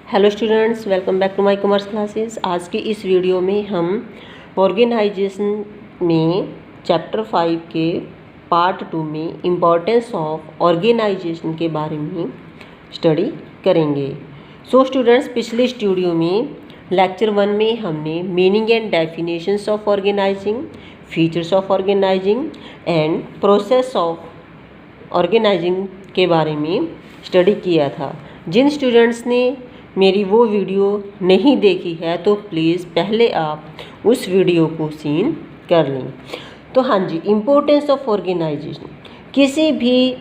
Hello students, welcome back to my commerce classes. आज की इस वीडियो में हम ऑर्गेनाइजेशन में चैप्टर 5 के पार्ट 2 में इम्पोर्टेंस ऑफ ऑर्गेनाइजेशन के बारे में स्टडी करेंगे। सो स्टूडेंट्स, पिछले स्टूडियो में लेक्चर 1 में हमने meaning and definitions of organising, features of organising and process of organising के बारे में स्टडी किया था। जिन स्टूडेंट्स ने मेरी वो वीडियो नहीं देखी है तो प्लीज़ पहले आप उस वीडियो को सीन कर लें। तो हाँ जी, इम्पोर्टेंस ऑफ ऑर्गेनाइजेशन किसी भी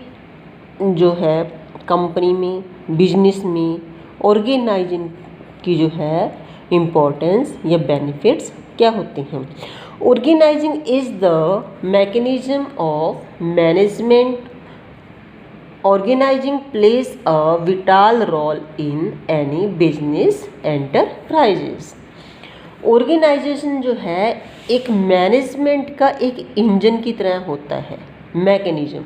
जो है कंपनी में, बिजनेस में ऑर्गेनाइजिंग की जो है इम्पोर्टेंस या बेनिफिट्स क्या होते हैं। Organising is the mechanism of management. Organizing plays a vital role in any business enterprises. Organisation जो है एक मैनेजमेंट का एक इंजन की तरह होता है। मैकेनिज्म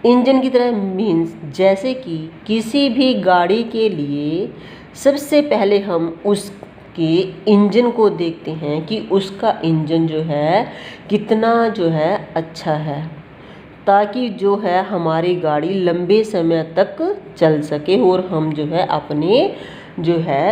इंजन की तरह मीन्स जैसे कि किसी भी गाड़ी के लिए सबसे पहले हम उसके इंजन को देखते हैं कि उसका इंजन जो है कितना जो है अच्छा है, ताकि जो है हमारी गाड़ी लंबे समय तक चल सके और हम जो है अपने जो है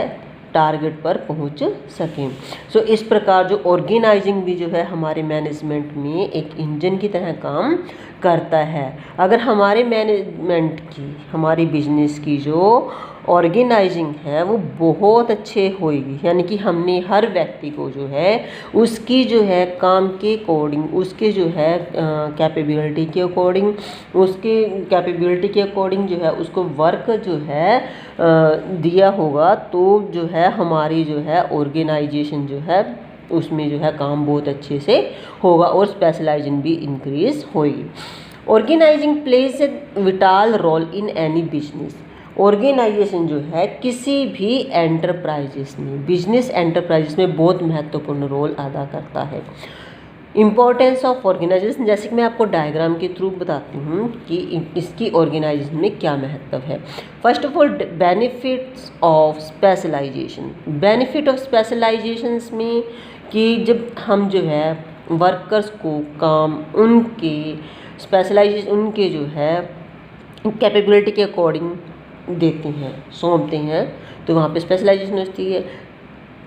टारगेट पर पहुंच सकें। सो इस प्रकार जो ऑर्गेनाइजिंग भी जो है हमारे मैनेजमेंट में एक इंजन की तरह काम करता है। अगर हमारे मैनेजमेंट की, हमारी बिजनेस की जो ऑर्गेनाइजिंग है वो बहुत अच्छे होएगी, यानी कि हमने हर व्यक्ति को जो है उसकी जो है काम के अकॉर्डिंग, उसके जो है कैपेबिलिटी के अकॉर्डिंग, उसके कैपेबिलिटी के अकॉर्डिंग जो है उसको वर्क जो है दिया होगा, तो जो है हमारी जो है ऑर्गेनाइजेशन जो है उसमें जो है काम बहुत अच्छे से होगा और स्पेशलाइजेशन भी इंक्रीज होगी। Organising plays a vital role in any business. Organisation जो है किसी भी एंटरप्राइजेस में, बिजनेस एंटरप्राइजेस में बहुत महत्वपूर्ण रोल अदा करता है। इम्पोर्टेंस ऑफ ऑर्गेनाइजेशन, जैसे कि मैं आपको डायग्राम के थ्रू बताती हूँ कि इसकी ऑर्गेनाइजेशन में क्या महत्व है। First of all, benefits of specialisation. Benefit of specialisation में कि जब हम जो है वर्कर्स को काम उनके स्पेशलाइजेशन, उनके जो है कैपेबिलिटी के अकॉर्डिंग देते हैं, सौंपते हैं, तो वहाँ पे स्पेशलाइजेशन होती है।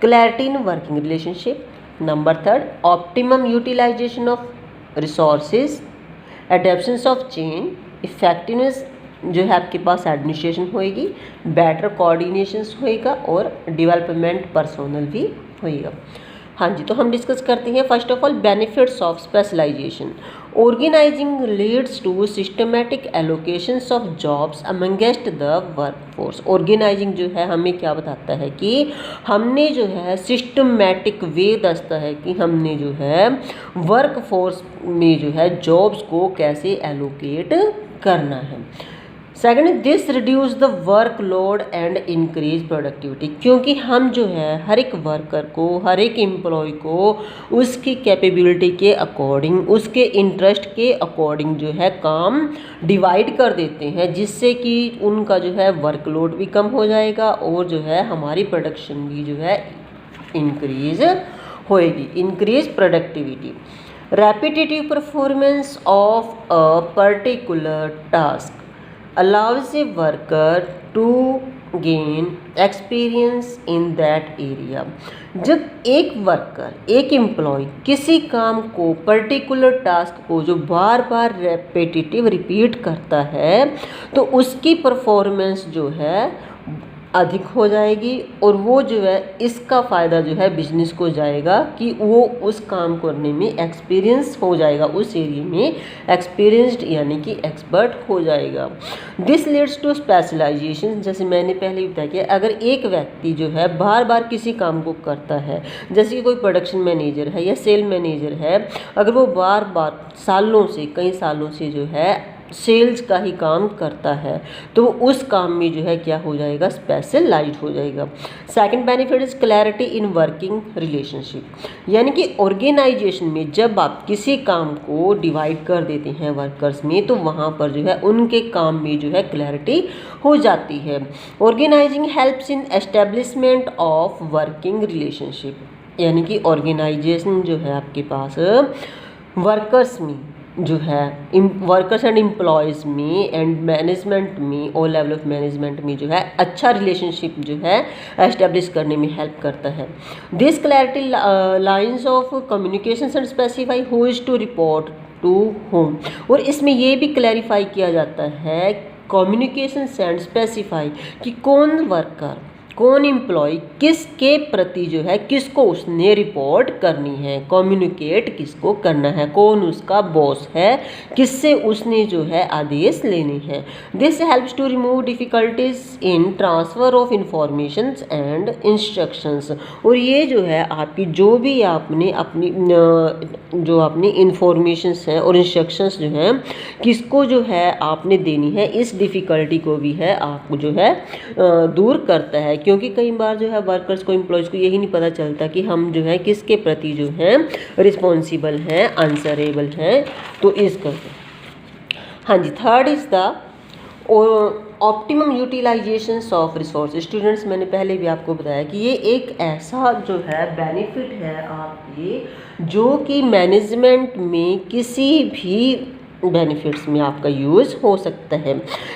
Clarity in working relationship. Number 3, optimum utilization of resources, adaptions of change, effectiveness जो है आपके पास एडमिनिस्ट्रेशन होएगी, बेटर कोऑर्डिनेशन होएगा और डेवलपमेंट पर्सोनल भी होएगा। हाँ जी, तो हम डिस्कस करते हैं। First of all, benefits of specialisation. Organising leads to systematic allocations of jobs amongst the workforce. Organising जो है हमें क्या बताता है कि हमने जो है सिस्टमेटिक वे दसता है कि हमने जो है वर्कफोर्स में जो है जॉब्स को कैसे एलोकेट करना है। Second, this reduce the workload and increase productivity. क्योंकि हम जो है हर एक वर्कर को, हर एक एम्प्लॉय को उसकी कैपेबिलिटी के अकॉर्डिंग, उसके इंटरेस्ट के अकॉर्डिंग जो है काम डिवाइड कर देते हैं, जिससे कि उनका जो है वर्कलोड भी कम हो जाएगा और जो है हमारी प्रोडक्शन भी जो है इंक्रीज होएगी, increase productivity. Repetitive performance of a particular task allows a worker to gain experience in that area। जब एक वर्कर, एक एम्प्लॉय किसी काम को, पर्टिकुलर टास्क को जो बार बार रेपिटेटिव रिपीट करता है, तो उसकी परफॉर्मेंस जो है अधिक हो जाएगी और वो जो है इसका फ़ायदा जो है बिजनेस को जाएगा कि वो उस काम करने में एक्सपीरियंस हो जाएगा, उस एरिया में एक्सपीरियंस्ड यानी कि एक्सपर्ट हो जाएगा। This leads to specialisation. जैसे मैंने पहले ही बताया कि अगर एक व्यक्ति जो है बार बार किसी काम को करता है, जैसे कि कोई प्रोडक्शन मैनेजर है या सेल मैनेजर है, अगर वो बार बार सालों से, कई सालों से जो है सेल्स का ही काम करता है, तो उस काम में जो है क्या हो जाएगा, स्पेशलाइज हो जाएगा। Second benefit is clarity in working relationship, यानी कि ऑर्गेनाइजेशन में जब आप किसी काम को डिवाइड कर देते हैं वर्कर्स में, तो वहाँ पर जो है उनके काम में जो है क्लैरिटी हो जाती है। Organising helps in establishment of working relationship, यानी कि ऑर्गेनाइजेशन जो है आपके पास वर्कर्स में जो है वर्कर्स एंड एम्प्लॉयज़ में एंड मैनेजमेंट में, ऑल लेवल ऑफ मैनेजमेंट में जो है अच्छा रिलेशनशिप जो है एस्टेब्लिश करने में हेल्प करता है। This clarity lines of communication and specify who is to report to whom, और इसमें ये भी क्लैरिफाई किया जाता है कम्युनिकेशन एंड स्पेसिफाई कि कौन वर्कर, कौन एम्प्लॉय किसके प्रति जो है किसको उसने रिपोर्ट करनी है, कम्युनिकेट किसको करना है, कौन उसका बॉस है, किससे उसने जो है आदेश लेने हैं। This helps to remove difficulties in transfer of information and instructions, और ये जो है आपकी जो भी आपने अपनी जो अपनी इंफॉर्मेशंस हैं और इंस्ट्रक्शंस जो हैं किसको जो है आपने देनी है, इस डिफ़िकल्टी को भी है आपको जो है दूर करता है, क्योंकि कई बार जो है वर्कर्स को, एम्प्लॉयज़ को यही नहीं पता चलता कि हम जो है किसके प्रति जो है रिस्पॉन्सिबल हैं, आंसरेबल हैं, तो इसका हाँ जी। Third is the optimum utilization of resource. Students, मैंने पहले भी आपको बताया कि ये एक ऐसा जो है बेनिफिट है आपके जो कि मैनेजमेंट में किसी भी बेनिफिट्स में आपका यूज़ हो सकता है।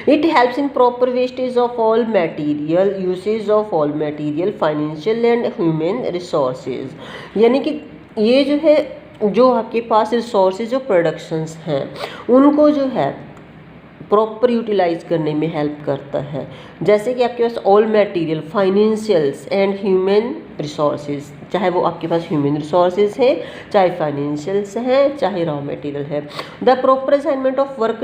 It helps in proper wastage of all material, usage of all material, financial and human resources, यानी कि ये जो है जो आपके पास रिसोर्सेज और प्रोडक्शंस हैं उनको जो है प्रॉपर यूटिलाइज करने में हेल्प करता है। जैसे कि आपके पास all material, financials and human resources, चाहे वो आपके पास ह्यूमन रिसोर्सेज है, चाहे फाइनेंशियल्स हैं, चाहे रॉ मटेरियल है। The proper assignment of work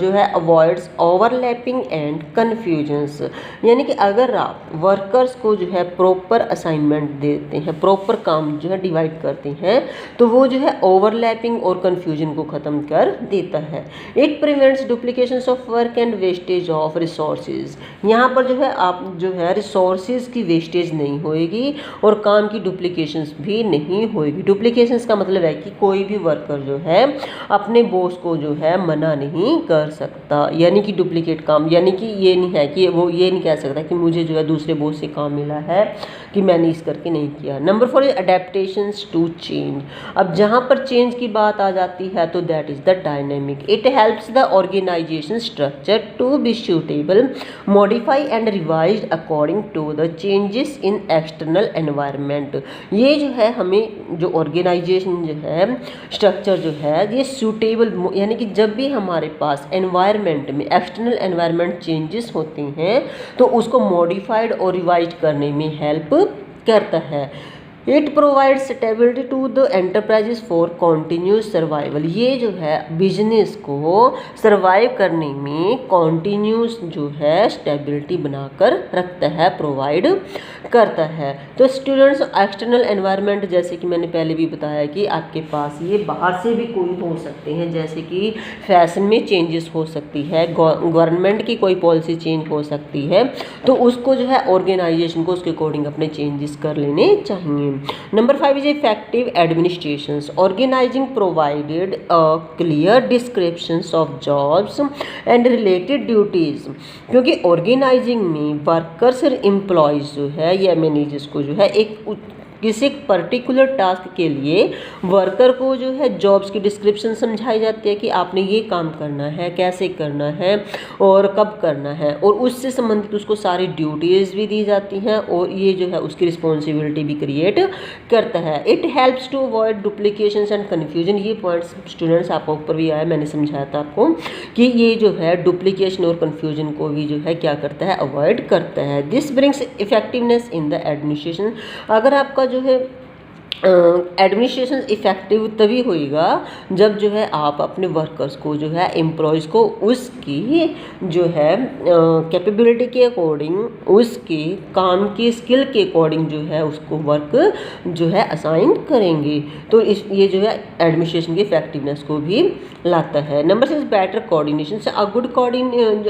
जो है अवॉइड्स ओवरलैपिंग एंड कन्फ्यूजन्स, यानी कि अगर आप वर्कर्स को जो है प्रॉपर असाइनमेंट देते हैं, प्रॉपर काम जो है डिवाइड करते हैं, तो वो जो है ओवरलैपिंग और कन्फ्यूजन को ख़त्म कर देता है। It prevents duplications of work and wastage of resources, यहाँ पर जो है आप जो है रिसोर्सेज की वेस्टेज नहीं होएगी और काम की डुप्लीकेशंस भी नहीं होएगी। डुप्लीकेशंस का मतलब है कि कोई भी वर्कर जो है अपने बॉस को जो है मना नहीं कर सकता, यानी कि डुप्लीकेट काम, यानी कि ये नहीं है कि वो ये नहीं कह सकता कि मुझे जो है दूसरे बॉस से काम मिला है कि मैंने इस करके नहीं किया। Number 4 is adaptations to change. अब जहाँ पर चेंज की बात आ जाती है तो that is the dynamic. It helps the organisation structure to be suitable, modify and revise according to the changes in external environment. ये जो है हमें जो ऑर्गेनाइजेशन जो है स्ट्रक्चर जो है ये सूटेबल, यानी कि जब भी हमारे पास एनवायरनमेंट में एक्सटर्नल एनवायरनमेंट चेंजेस होते हैं तो उसको मॉडिफाइड और रिवाइज करने में हेल्प करता है। It provide stability to the enterprises for continuous survival. ये जो है बिजनेस को सर्वाइव करने में कॉन्टीन्यूस जो है स्टेबिलिटी बनाकर रखता है, प्रोवाइड करता है। तो स्टूडेंट्स, एक्सटर्नल एनवायरनमेंट जैसे कि मैंने पहले भी बताया कि आपके पास ये बाहर से भी कोई हो सकते हैं, जैसे कि फैशन में चेंजेस हो सकती है, गवर्नमेंट की कोई पॉलिसी चेंज हो सकती है, तो उसको जो है ऑर्गेनाइजेशन को उसके अकॉर्डिंग अपने चेंजेस कर लेने चाहिए। Number 5 is effective administrations. Organizing provided a clear descriptions of jobs and related duties. क्योंकि ऑर्गेनाइजिंग में वर्कर्स और एम्प्लॉयज़ जो है या मैनेजर्स को जो है एक किसी पर्टिकुलर टास्क के लिए वर्कर को जो है जॉब्स की डिस्क्रिप्शन समझाई जाती है कि आपने ये काम करना है, कैसे करना है और कब करना है, और उससे संबंधित उसको सारी ड्यूटीज़ भी दी जाती हैं और ये जो है उसकी रिस्पॉन्सिबिलिटी भी क्रिएट करता है। It helps to avoid duplications and confusion. ये पॉइंट्स स्टूडेंट्स आपको ऊपर भी आया, मैंने समझाया था आपको कि ये जो है डुप्लीकेशन और कन्फ्यूजन को भी जो है क्या करता है, अवॉइड करता है। This brings effectiveness in the administration. अगर आपका जो है एडमिनिस्ट्रेशन इफ़ेक्टिव तभी होएगा जब जो है आप अपने वर्कर्स को जो है एम्प्लॉयज़ को उसकी जो है कैपेबिलिटी के अकॉर्डिंग, उसके काम की स्किल के अकॉर्डिंग जो है उसको वर्क जो है असाइन करेंगे। तो इस ये जो है एडमिनिस्ट्रेशन की इफेक्टिवनेस को भी लाता है। Number 6 better coordination. A good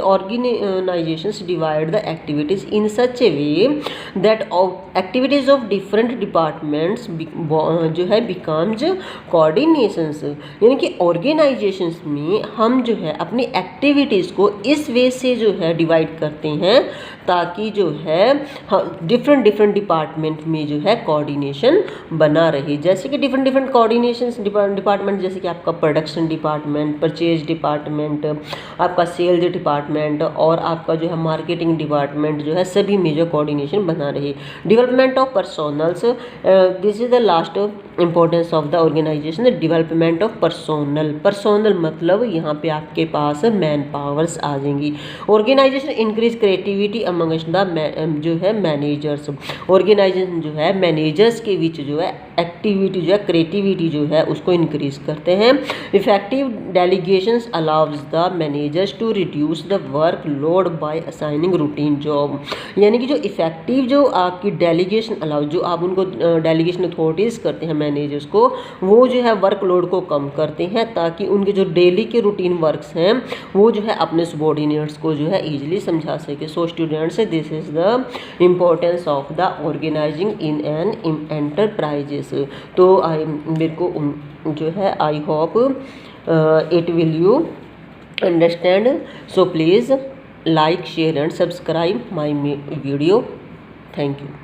organisations divide the activities in such A way that activities of different departments जो है बिकम्स कोऑर्डिनेशंस। यानी कि ऑर्गेनाइजेशंस में हम जो है अपनी एक्टिविटीज़ को इस वे से जो है डिवाइड करते हैं ताकि जो है डिफरेंट डिपार्टमेंट में जो है कोऑर्डिनेशन बना रहे। जैसे कि डिफरेंट कोऑर्डिनेशंस डिपार्टमेंट, जैसे कि आपका प्रोडक्शन डिपार्टमेंट, परचेज डिपार्टमेंट, आपका सेल्स डिपार्टमेंट और आपका जो है मार्केटिंग डिपार्टमेंट जो है सभी में जो कोऑर्डिनेशन बना रहे। Development of personnels, this is the last importance of the organisation, development of personnel मतलब यहाँ पे आपके पास मैन पावर्स आ जाएंगी। Organisation increase creativity amongst the जो है मैनेजर्स। ऑर्गेनाइजेशन जो है मैनेजर्स के बीच जो है एक्टिविटी जो है क्रिएटिविटी जो है उसको इंक्रीज करते हैं। Effective delegations allows the managers to reduce the work load by assigning routine job. यानी कि जो इफेक्टिव जो आपकी डेलीगेशन अलाउ, जो आप उनको डेलीगेशन अथॉरिटीज़ करते हैं मैनेजर्स को, वो जो है वर्कलोड को कम करते हैं ताकि उनके जो डेली के रूटीन वर्क्स हैं वो जो है अपने सबॉर्डिनेट्स को जो है ईजिली समझा सके। So students, this is the importance of the organising in an enterprises. तो मेरे को जो है I hope it will you understand. So please like, share and subscribe my video. Thank you.